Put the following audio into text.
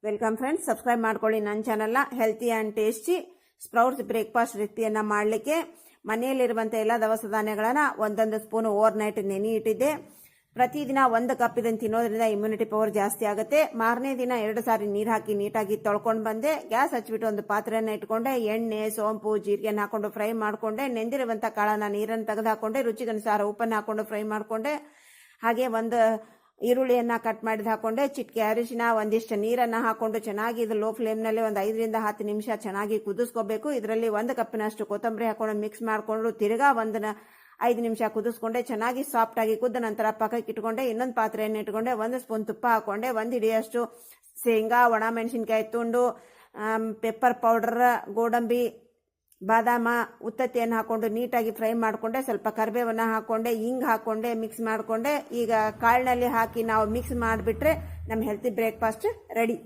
Welcome friends, subscribe ಮಾಡ್ಕೊಳ್ಳಿ ನನ್ನ ಚಾನಲ್ನ. Healthy and tasty sprouts breakfast ರೀತಿಯನ್ನು ಮಾಡಲಿಕ್ಕೆ ಮನೆಯಲ್ಲಿರುವಂಥ ಎಲ್ಲ ದವಸ ಧಾನ್ಯಗಳನ್ನು ಒಂದೊಂದು ಸ್ಪೂನ್ ಓವರ್ ನೈಟ್ ನೆನೆ ಇಟ್ಟಿದ್ದೆ. ಪ್ರತಿದಿನ 1 ಕಪ್ ಇದನ್ನು ತಿನ್ನೋದ್ರಿಂದ ಇಮ್ಯುನಿಟಿ ಪವರ್ ಜಾಸ್ತಿ ಆಗುತ್ತೆ. ಮಾರನೇ ದಿನ 2 ಸಾರಿ ನೀರು ಹಾಕಿ ನೀಟಾಗಿ ತೊಳ್ಕೊಂಡು ಬಂದೆ. ಗ್ಯಾಸ್ ಹಚ್ಬಿಟ್ಟು ಒಂದು ಪಾತ್ರೆಯನ್ನು ಇಟ್ಕೊಂಡೆ. ಎಣ್ಣೆ, ಸೋಂಪು, ಜೀರಿಗೆಯನ್ನು ಹಾಕೊಂಡು ಫ್ರೈ ಮಾಡಿಕೊಂಡೆ. ನೆಂದಿರುವಂಥ ಕಾಳನ್ನ ನೀರನ್ನು ತೆಗೆದು ಹಾಕೊಂಡೆ. ರುಚಿಗನುಸಾರ ಉಪ್ಪನ್ನು ಹಾಕೊಂಡು ಫ್ರೈ ಮಾಡಿಕೊಂಡೆ. ಹಾಗೆ ಒಂದು ಈರುಳ್ಳಿಯನ್ನು ಕಟ್ ಮಾಡಿದ ಹಾಕೊಂಡೆ. ಚಿಟಿಕೆ ಅರಿಶಿನ, ಒಂದಿಷ್ಟು ನೀರನ್ನು ಹಾಕೊಂಡು ಚೆನ್ನಾಗಿ ಇದು ಲೋ ಫ್ಲೇಮ್ನಲ್ಲಿ ಒಂದು 5 ರಿಂದ 10 ನಿಮಿಷ ಚೆನ್ನಾಗಿ ಕುದಿಸ್ಕೋಬೇಕು. ಇದರಲ್ಲಿ 1 ಕಪ್ಪಿನಷ್ಟು ಕೊತ್ತಂಬರಿ ಹಾಕೊಂಡು ಮಿಕ್ಸ್ ಮಾಡಿಕೊಂಡು ತಿರ್ಗಾ 5 ನಿಮಿಷ ಕುದಿಸ್ಕೊಂಡೆ. ಚೆನ್ನಾಗಿ ಸಾಫ್ಟ್ ಆಗಿ ಕುದ್ದ ನಂತರ ಪಕ್ಕಕ್ಕೆ ಇಟ್ಕೊಂಡೆ. ಇನ್ನೊಂದು ಪಾತ್ರೆಯನ್ನು ಇಟ್ಕೊಂಡೆ. 1 ಸ್ಪೂನ್ ತುಪ್ಪ ಹಾಕೊಂಡೆ. 1 ಹಿಡಿಯಷ್ಟು ಶೇಂಗಾ, ಒಣ ಮೆಣಸಿನ್ಕಾಯಿ ತುಂಡು, ಪೆಪ್ಪರ್ ಪೌಡರ್, ಗೋಡಂಬಿ, ಬಾದಾಮ, ಉತ್ತತ್ತಿಯನ್ನು ಹಾಕೊಂಡು ನೀಟಾಗಿ ಫ್ರೈ ಮಾಡಿಕೊಂಡೆ. ಸ್ವಲ್ಪ ಕರಿಬೇವನ್ನು ಹಾಕೊಂಡೆ, ಹಿಂಗ್ ಹಾಕೊಂಡೆ, ಮಿಕ್ಸ್ ಮಾಡಿಕೊಂಡೆ. ಈಗ ಕಾಳಿನಲ್ಲಿ ಹಾಕಿ ನಾವು ಮಿಕ್ಸ್ ಮಾಡಿಬಿಟ್ರೆ ನಮ್ಮ ಹೆಲ್ತಿ ಬ್ರೇಕ್ಫಾಸ್ಟ್ ರೆಡಿ.